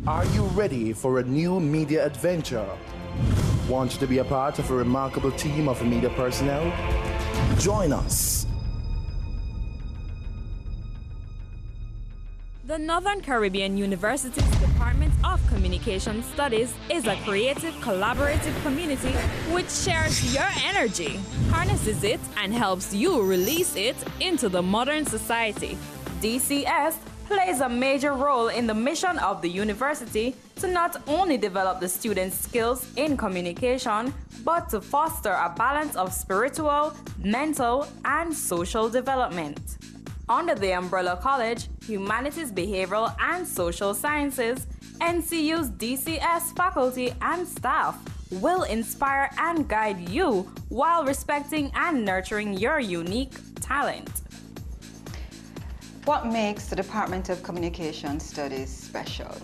Are you ready for a new media adventure? Want to be a part of a remarkable team of media personnel? Join us. The Northern Caribbean University's Department of Communication Studies is a creative, collaborative community which shares your energy, harnesses it, and helps you release it into the modern society. DCS plays a major role in the mission of the university to not only develop the students' skills in communication, but to foster a balance of spiritual, mental, and social development. Under the umbrella college, Humanities, Behavioral, and Social Sciences, NCU's DCS faculty and staff will inspire and guide you while respecting and nurturing your unique talent. What makes the Department of Communication Studies special?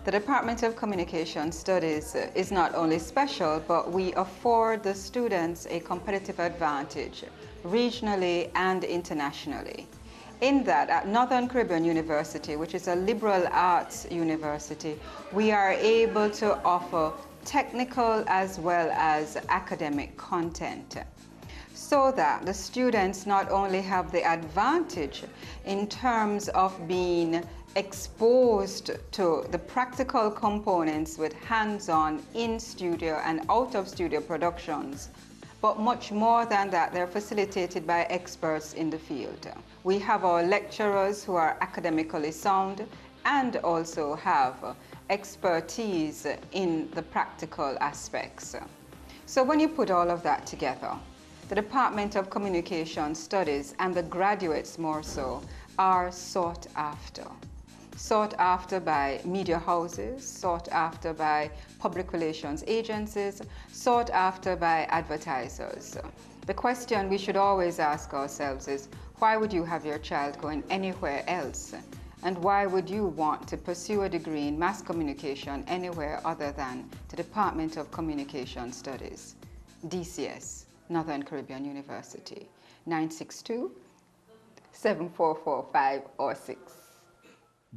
The Department of Communication Studies is not only special, but we afford the students a competitive advantage regionally and internationally. In that, at Northern Caribbean University, which is a liberal arts university, we are able to offer technical as well as academic content, so that the students not only have the advantage in terms of being exposed to the practical components with hands-on in-studio and out-of-studio productions, but much more than that, they're facilitated by experts in the field. We have our lecturers who are academically sound and also have expertise in the practical aspects. So when you put all of that together, the Department of Communication Studies, and the graduates more so, are sought after. Sought after by media houses, sought after by public relations agencies, sought after by advertisers. The question we should always ask ourselves is, why would you have your child going anywhere else? And why would you want to pursue a degree in mass communication anywhere other than the Department of Communication Studies, DCS? Northern Caribbean University, 962-7445-6.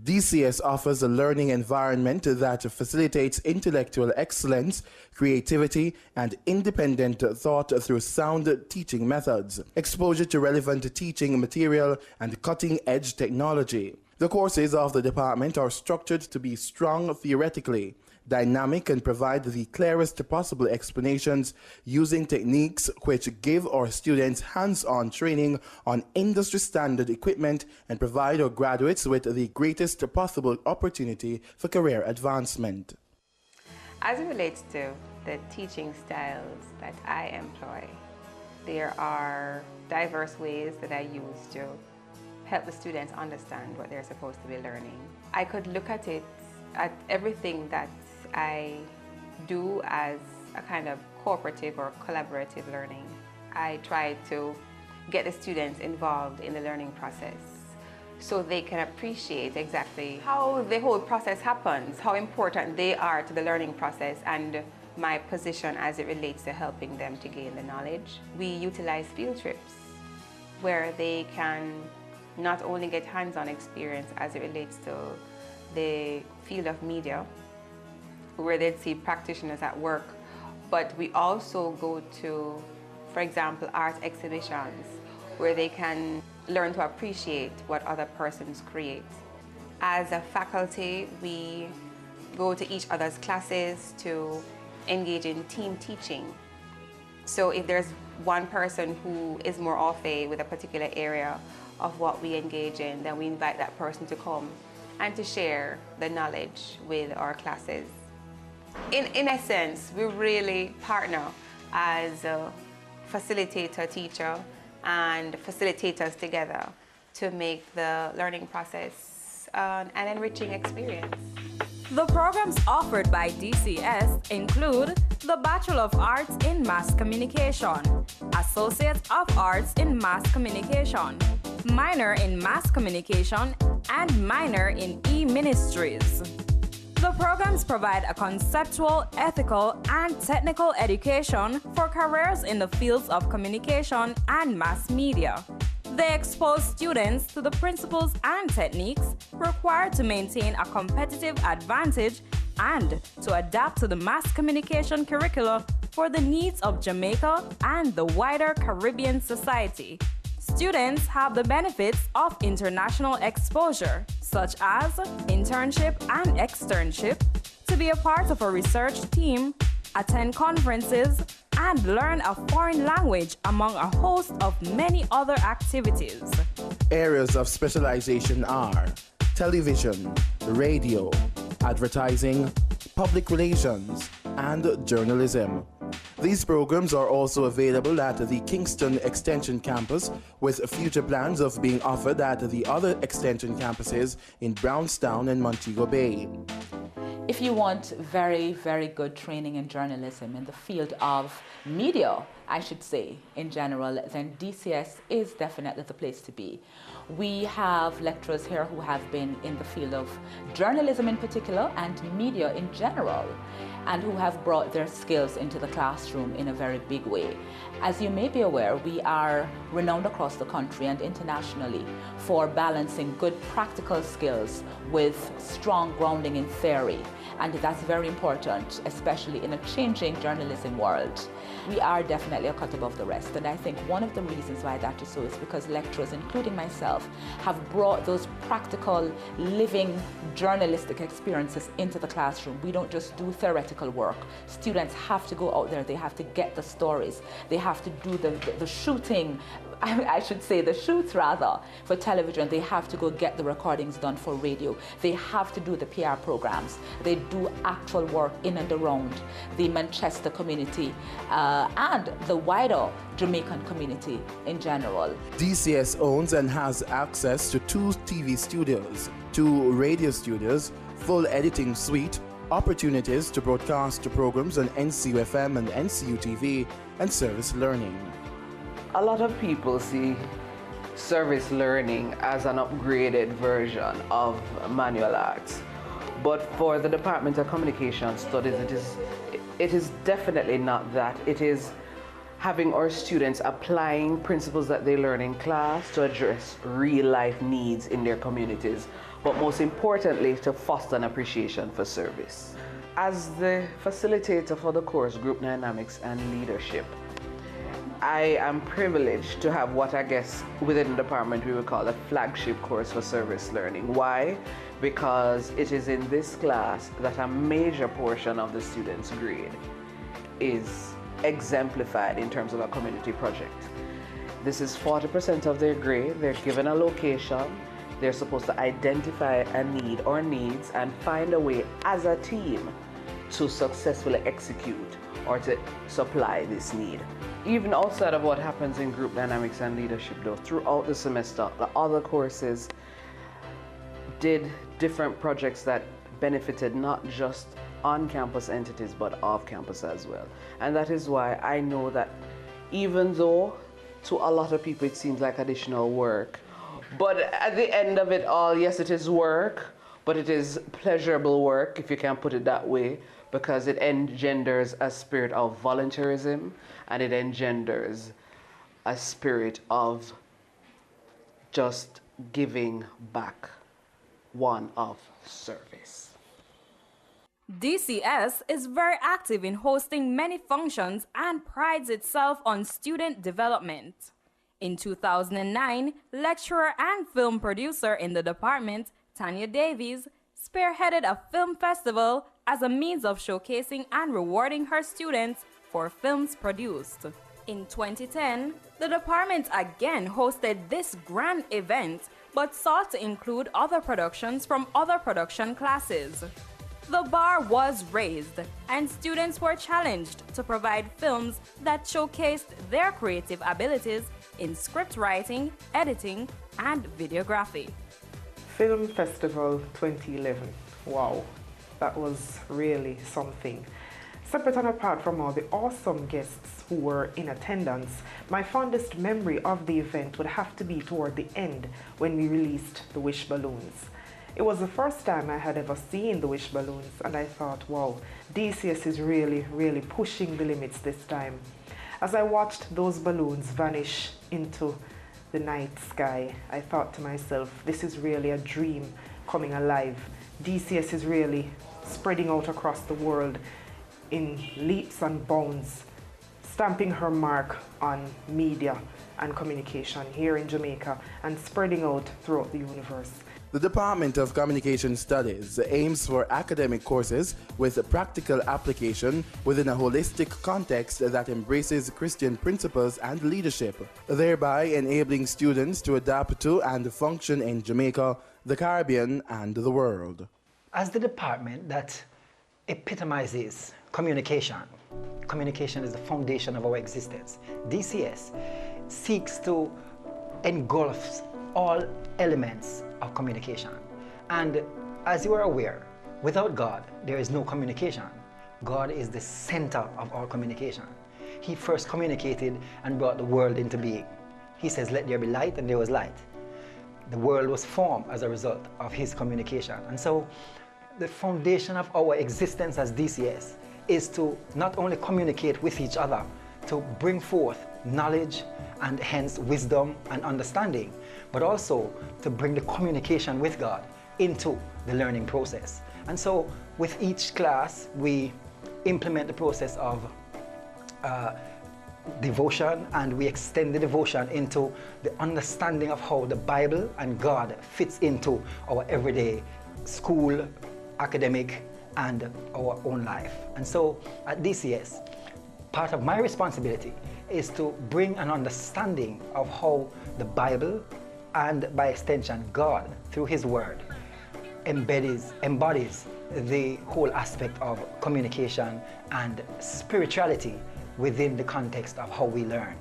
DCS offers a learning environment that facilitates intellectual excellence, creativity, and independent thought through sound teaching methods, exposure to relevant teaching material, and cutting-edge technology. The courses of the department are structured to be strong theoretically, dynamic, and provide the clearest possible explanations using techniques which give our students hands-on training on industry-standard equipment and provide our graduates with the greatest possible opportunity for career advancement. As it relates to the teaching styles that I employ, there are diverse ways that I use to help the students understand what they're supposed to be learning. I could look at it, at everything that I do as a kind of cooperative or collaborative learning. I try to get the students involved in the learning process so they can appreciate exactly how the whole process happens, how important they are to the learning process, and my position as it relates to helping them to gain the knowledge. We utilize field trips where they can not only get hands-on experience as it relates to the field of media, where they'd see practitioners at work, but we also go to, for example, art exhibitions, where they can learn to appreciate what other persons create. As a faculty, we go to each other's classes to engage in team teaching. So if there's one person who is more au fait with a particular area of what we engage in, then we invite that person to come and to share the knowledge with our classes. In essence, we really partner as a facilitator, teacher, and facilitators together to make the learning process an enriching experience. The programs offered by DCS include the Bachelor of Arts in Mass Communication, Associate of Arts in Mass Communication, Minor in Mass Communication, and Minor in E-Ministries. The programs provide a conceptual, ethical, and technical education for careers in the fields of communication and mass media. They expose students to the principles and techniques required to maintain a competitive advantage and to adapt to the mass communication curricula for the needs of Jamaica and the wider Caribbean society. Students have the benefits of international exposure, such as internship and externship, to be a part of a research team, attend conferences, and learn a foreign language among a host of many other activities. Areas of specialization are television, radio, advertising, public relations, and journalism. These programs are also available at the Kingston Extension Campus, with future plans of being offered at the other Extension campuses in Brownstown and Montego Bay. If you want very, very good training in journalism in the field of media, I should say, in general, then DCS is definitely the place to be. We have lecturers here who have been in the field of journalism in particular and media in general, and who have brought their skills into the classroom in a very big way. As you may be aware, we are renowned across the country and internationally for balancing good practical skills with strong grounding in theory. And that's very important, especially in a changing journalism world. We are definitely a cut above the rest. And I think one of the reasons why that is so is because lecturers, including myself, have brought those practical, living journalistic experiences into the classroom. We don't just do theoretical work. Students have to go out there. They have to get the stories. They have to do the shooting, I should say the shoots rather, for television. They have to go get the recordings done for radio. They have to do the PR programs. They do actual work in and around the Manchester community and the wider Jamaican community in general. DCS owns and has access to 2 TV studios, 2 radio studios, full editing suite, opportunities to broadcast programs on NCUFM and NCU TV, and service learning. A lot of people see service learning as an upgraded version of manual arts. But for the Department of Communication Studies, it is definitely not that. It is having our students applying principles that they learn in class to address real life needs in their communities, but most importantly, to foster an appreciation for service. As the facilitator for the course Group Dynamics and Leadership, I am privileged to have what I guess within the department we would call a flagship course for service learning. Why? Because it is in this class that a major portion of the students' grade is exemplified in terms of a community project. This is 40% of their grade. They're given a location. They're supposed to identify a need or needs and find a way as a team to successfully execute or to supply this need. Even outside of what happens in Group Dynamics and Leadership though, throughout the semester, the other courses did different projects that benefited not just on-campus entities but off-campus as well. And that is why I know that even though to a lot of people it seems like additional work, but at the end of it all, yes, it is work, but it is pleasurable work, if you can put it that way, because it engenders a spirit of volunteerism and it engenders a spirit of just giving back, one of service. DCS is very active in hosting many functions and prides itself on student development. In 2009, lecturer and film producer in the department, Tanya Davies, spearheaded a film festival as a means of showcasing and rewarding her students for films produced. In 2010, the department again hosted this grand event, but sought to include other productions from other production classes. The bar was raised, and students were challenged to provide films that showcased their creative abilities in script writing, editing, and videography. Film Festival 2011. Wow. That was really something. Separate and apart from all the awesome guests who were in attendance, my fondest memory of the event would have to be toward the end when we released the wish balloons. It was the first time I had ever seen the wish balloons, and I thought, wow, DCS is really pushing the limits this time. As I watched those balloons vanish into the night sky, I thought to myself, this is really a dream coming alive. DCS is really spreading out across the world in leaps and bounds, stamping her mark on media and communication here in Jamaica and spreading out throughout the universe. The Department of Communication Studies aims for academic courses with practical application within a holistic context that embraces Christian principles and leadership, thereby enabling students to adapt to and function in Jamaica, the Caribbean, and the world. As the department that epitomizes communication, communication is the foundation of our existence. DCS seeks to engulf all elements of communication. And as you are aware, without God, there is no communication. God is the center of our communication. He first communicated and brought the world into being. He says, let there be light, and there was light. The world was formed as a result of his communication. And so the foundation of our existence as DCS is to not only communicate with each other, to bring forth knowledge and hence wisdom and understanding, but also to bring the communication with God into the learning process. And so with each class, we implement the process of devotion, and we extend the devotion into the understanding of how the Bible and God fits into our everyday school, academic, and our own life. And so at DCS, part of my responsibility is to bring an understanding of how the Bible and by extension God through his word embodies the whole aspect of communication and spirituality within the context of how we learn.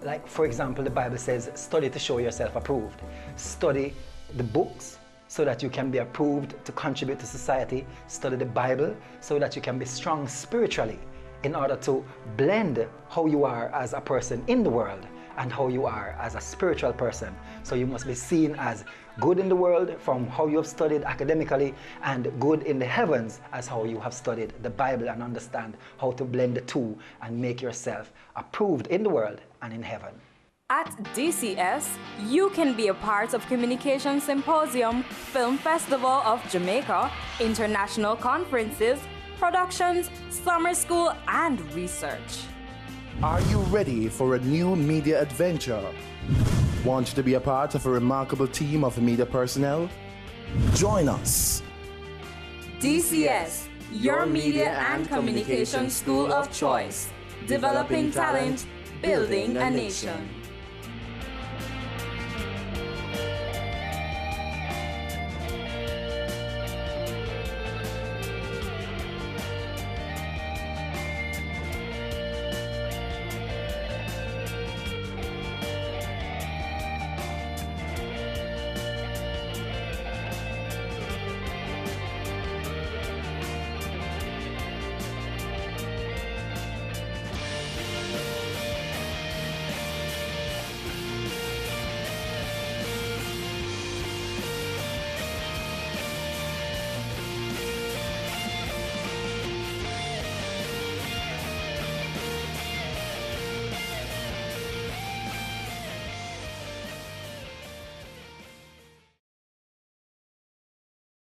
Like, for example, the Bible says, study to show yourself approved. Study the books so that you can be approved to contribute to society. Study the Bible so that you can be strong spiritually in order to blend how you are as a person in the world and how you are as a spiritual person. So you must be seen as good in the world from how you have studied academically, and good in the heavens as how you have studied the Bible and understand how to blend the two and make yourself approved in the world and in heaven. At DCS, you can be a part of Communication Symposium, Film Festival of Jamaica, international conferences, productions, summer school, and research. Are you ready for a new media adventure? Want to be a part of a remarkable team of media personnel? Join us. DCS, your media and communication school of choice. Developing talent, building a nation.